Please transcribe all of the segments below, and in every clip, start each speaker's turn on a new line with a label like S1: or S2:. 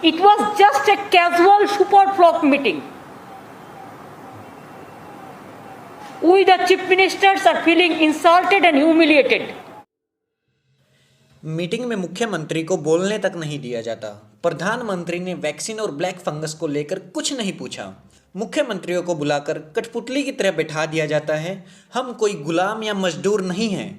S1: It was just a casual super flock meeting. We, the chief ministers, are feeling insulted and humiliated.
S2: Meeting में मुख्यमंत्री को बोलने तक नहीं दिया जाता। प्रधानमंत्री ने वैक्सीन और ब्लैक फंगस को लेकर कुछ नहीं पूछा। मुख्यमंत्रियों को बुलाकर कठपुतली की तरह बैठा दिया जाता है। हम कोई गुलाम या मजदूर नहीं हैं।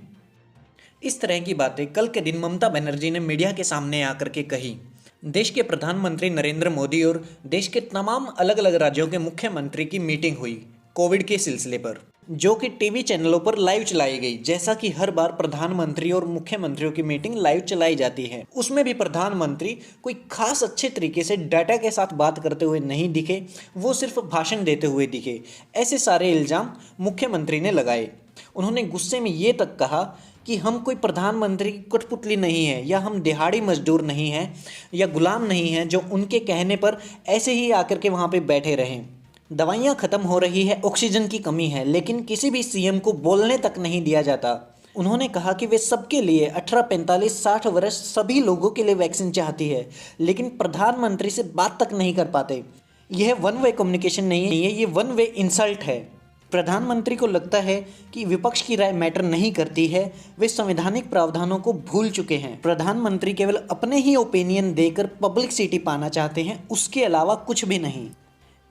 S2: इस तरह की बातें कल के दिन ममता बनर्जी ने मीडिया के सामने आकर के कही। देश के प्रधानमंत्री नरेंद्र मोदी और देश के तमाम अलग अलग राज्यों के मुख्यमंत्री की मीटिंग हुई कोविड के सिलसिले पर, जो कि टीवी चैनलों पर लाइव चलाई गई। जैसा कि हर बार प्रधानमंत्री और मुख्यमंत्रियों की मीटिंग लाइव चलाई जाती है, उसमें भी प्रधानमंत्री कोई खास अच्छे तरीके से डाटा के साथ बात करते हुए नहीं दिखे, वो सिर्फ भाषण देते हुए दिखे। ऐसे सारे इल्ज़ाम मुख्यमंत्री ने लगाए। उन्होंने गुस्से में ये तक कहा कि हम कोई प्रधानमंत्री की कठपुतली नहीं है, या हम दिहाड़ी मजदूर नहीं हैं, या गुलाम नहीं हैं जो उनके कहने पर ऐसे ही आकर के वहाँ पे बैठे रहें। दवाइयाँ ख़त्म हो रही है, ऑक्सीजन की कमी है, लेकिन किसी भी सीएम को बोलने तक नहीं दिया जाता। उन्होंने कहा कि वे सबके लिए 18, 45, 60 वर्ष सभी लोगों के लिए वैक्सीन चाहती है, लेकिन प्रधानमंत्री से बात तक नहीं कर पाते। यह वन वे कम्युनिकेशन नहीं है, ये वन वे इंसल्ट है। प्रधानमंत्री को लगता है कि विपक्ष की राय मैटर नहीं करती है। वे संवैधानिक प्रावधानों को भूल चुके हैं। प्रधानमंत्री केवल अपने ही ओपिनियन देकर पब्लिसिटी पाना चाहते हैं, उसके अलावा कुछ भी नहीं।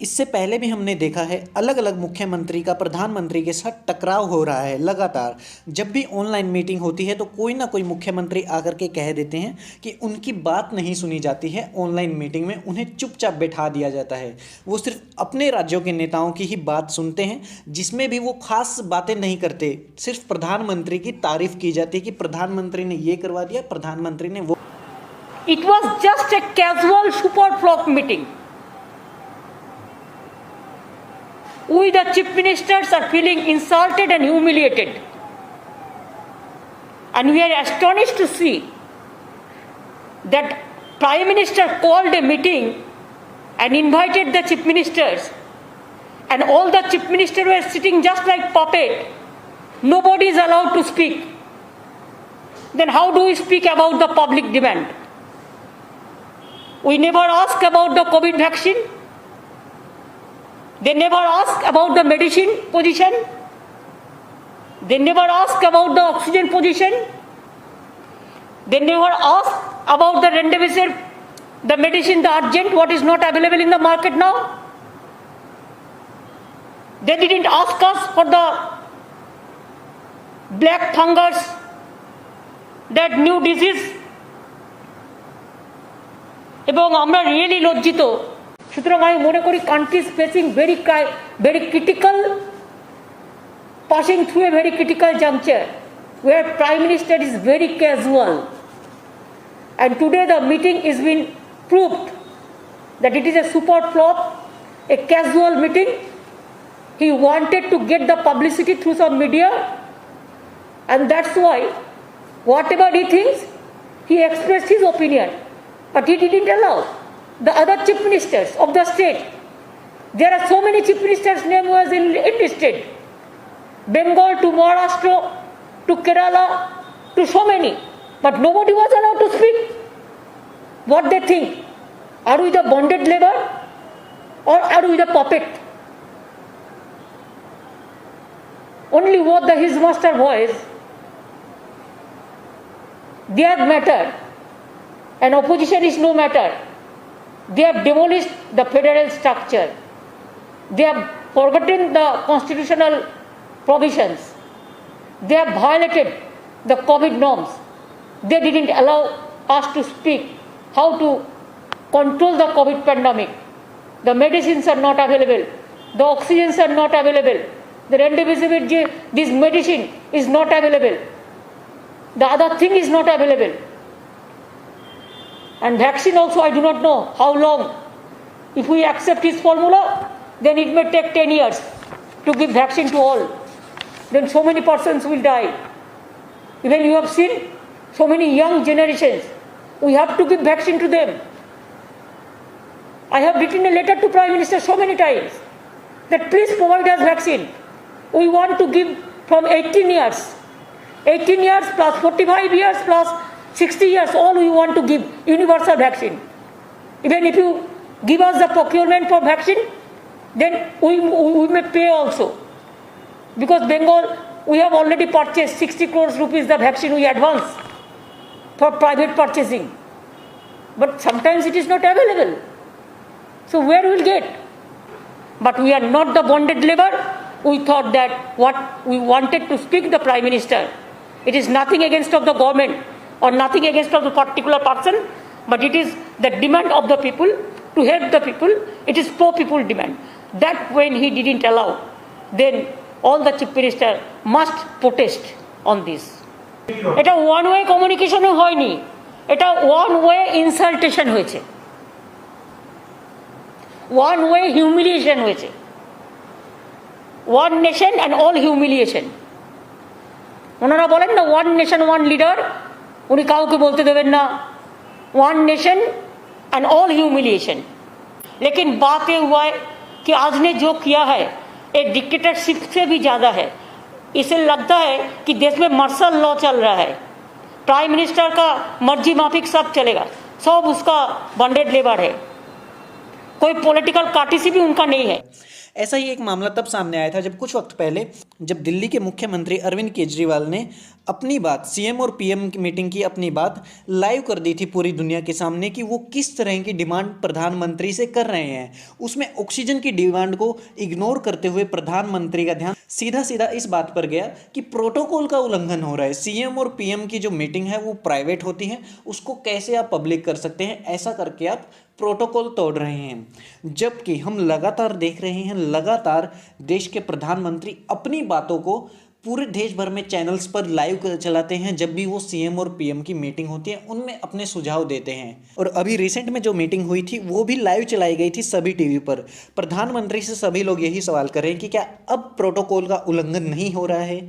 S2: इससे पहले भी हमने देखा है अलग अलग मुख्यमंत्री का प्रधानमंत्री के साथ टकराव हो रहा है लगातार। जब भी ऑनलाइन मीटिंग होती है तो कोई ना कोई मुख्यमंत्री आकर के कह देते हैं कि उनकी बात नहीं सुनी जाती है। ऑनलाइन मीटिंग में उन्हें चुपचाप बैठा दिया जाता है। वो सिर्फ अपने राज्यों के नेताओं की ही बात सुनते हैं, जिसमें भी वो खास बातें नहीं करते। सिर्फ प्रधानमंत्री की तारीफ की जाती है कि प्रधानमंत्री ने ये करवा दिया, प्रधानमंत्री ने वो।
S1: It was just a casual super flock meeting. We, the chief ministers, are feeling insulted and humiliated. And we are astonished to see that Prime Minister called a meeting and invited the chief ministers, and all the chief ministers were sitting just like puppet. Nobody is allowed to speak. Then how do we speak about the public demand? We never ask about the COVID vaccine. They never ask about the medicine position. They never ask about the oxygen position. They never ask about the remdesivir, the medicine, the urgent, what is not available in the market now. They didn't ask us for the black fungus, that new disease. এবং আমরা really লজ্জিত। সুতরাং আমি মনে করি country is facing very critical, passing through a very critical juncture where Prime Minister is very casual, and today the meeting is been proved that it is a super flop, a casual meeting. He wanted to get the publicity through some media, and that's why whatever he thinks, he expressed his opinion, but he didn't allow the other chief ministers of the state. There are so many chief ministers' name was enlisted. Bengal to Maharashtra to Kerala to so many, but nobody was allowed to speak. What they think? Are we the bonded labor or are we the puppet? Only what his master voice, their matter, and opposition is no matter. They have demolished the federal structure. They have forgotten the constitutional provisions. They have violated the COVID norms. They didn't allow us to speak how to control the COVID pandemic. The medicines are not available. The oxygens are not available. The remdesivir, this medicine is not available. The other thing is not available. And vaccine also, I do not know how long. If we accept his formula, then it may take 10 years to give vaccine to all. Then so many persons will die. Even you have seen so many young generations. We have to give vaccine to them. I have written a letter to Prime Minister so many times that please provide us vaccine. We want to give from 18 years. 18 years plus 45 years plus 60 years, all we want to give universal vaccine. Even if you give us the procurement for vaccine, then we may pay also. Because Bengal, we have already purchased 60 crores rupees the vaccine we advance for private purchasing. But sometimes it is not available. So where we will get? But we are not the bonded labor. We thought that what we wanted to speak the Prime Minister. It is nothing against of the government or nothing against of the particular person, but it is the demand of the people to help the people. It is poor people demand. That when he didn't allow, then all the Chief Minister must protest on this. এটা one way কমিউনিকেশনও হয়নি, এটা one way ইনসাল্টেশন হয়েছে, one way humiliation হয়েছে, one nation and all humiliation. ওনারা বলেন না one nation one leader, উনি কাউকে বলতে দেবেন না one nation and all humiliation. लेकिन बात ये हुआ है कि आज ने जो किया है एक डिक्टेटरशिप से भी ज़्यादा है। इसे लगता है कि देश में मार्शल लॉ चल रहा है, प्राइम मिनिस्टर का मर्जी माफिक सब चलेगा, सब उसका बॉन्डेड लेबर है, कोई पॉलिटिकल कार्टिसी भी उनका नहीं है।
S2: ऐसा ही एक मामला तब सामने आया था जब कुछ वक्त पहले जब दिल्ली के मुख्यमंत्री अरविंद केजरीवाल ने अपनी बात सीएम और पीएम की मीटिंग की अपनी बात लाइव कर दी थी पूरी दुनिया के सामने कि वो किस तरह की डिमांड प्रधानमंत्री से कर रहे हैं। उसमें ऑक्सीजन की डिमांड को इग्नोर करते हुए प्रधानमंत्री का ध्यान सीधा सीधा इस बात पर गया कि प्रोटोकॉल का उल्लंघन हो रहा है। सीएम और पीएम की जो मीटिंग है वो प्राइवेट होती है, उसको कैसे आप पब्लिक कर सकते हैं, ऐसा करके आप प्रोटोकॉल तोड़ रहे हैं। जबकि हम लगातार देख रहे हैं, लगातार देश के प्रधानमंत्री अपनी बातों को पूरे देश भर में चैनल्स पर लाइव चलाते हैं। जब भी वो सीएम और पीएम की मीटिंग होती है उनमें अपने सुझाव देते हैं। और अभी रिसेंट में जो मीटिंग हुई थी वो भी लाइव चलाई गई थी सभी टीवी पर। प्रधानमंत्री से सभी लोग यही सवाल कर रहे हैं कि क्या अब प्रोटोकॉल का उल्लंघन नहीं हो रहा है,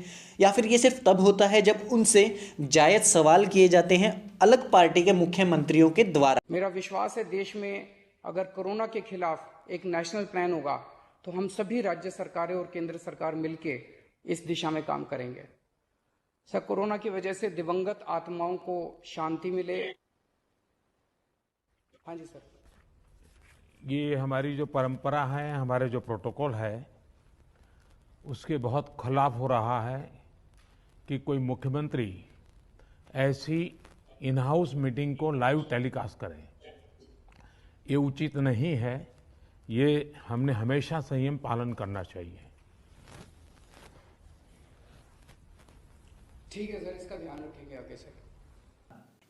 S2: या फिर ये सिर्फ तब होता है जब उनसे जायज़ सवाल किए जाते हैं अलग पार्टी के मुख्यमंत्रियों के द्वारा।
S3: मेरा विश्वास है देश में अगर कोरोना के खिलाफ एक नेशनल प्लान होगा तो हम सभी राज्य सरकारें और केंद्र सरकार मिलके इस दिशा में काम करेंगे। सर, कोरोना की वजह से दिवंगत आत्माओं को शांति मिले। हाँ जी सर।
S4: ये हमारी जो परंपरा है, हमारे जो प्रोटोकॉल है, उसके बहुत खिलाफ हो रहा है कि कोई मुख्यमंत्री ऐसी इन हाउस मीटिंग को लाइव टेलीकास्ट करे। ये उचित नहीं है, ये हमने हमेशा संयम पालन करना चाहिए।
S3: ठीक है सर, इसका ध्यान रखेंगे आगे से।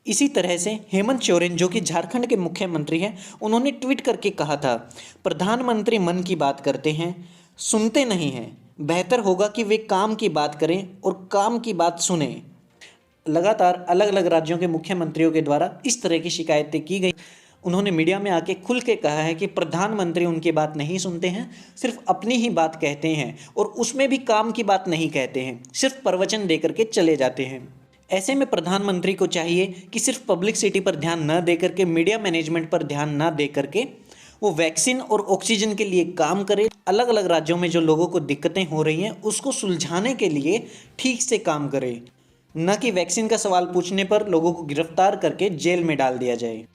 S2: इसी तरह से हेमंत सोरेन जो कि झारखंड के मुख्यमंत्री हैं, उन्होंने ट्वीट करके कहा था, प्रधानमंत्री मन की बात करते हैं, सुनते नहीं हैं, बेहतर होगा कि वे काम की बात करें और काम की बात सुनें। लगातार अलग अलग राज्यों के मुख्यमंत्रियों के द्वारा इस तरह की शिकायतें की गई। उन्होंने मीडिया में आके खुल के कहा है कि प्रधानमंत्री उनकी बात नहीं सुनते हैं, सिर्फ अपनी ही बात कहते हैं और उसमें भी काम की बात नहीं कहते हैं, सिर्फ प्रवचन दे करके चले जाते हैं। ऐसे में प्रधानमंत्री को चाहिए कि सिर्फ पब्लिसिटी पर ध्यान न दे करके, मीडिया मैनेजमेंट पर ध्यान न दे करके वो वैक्सीन और ऑक्सीजन के लिए काम करे। अलग अलग राज्यों में जो लोगों को दिक्कतें हो रही हैं उसको सुलझाने के लिए ठीक से काम करे, न कि वैक्सीन का सवाल पूछने पर लोगों को गिरफ्तार करके जेल में डाल दिया जाए।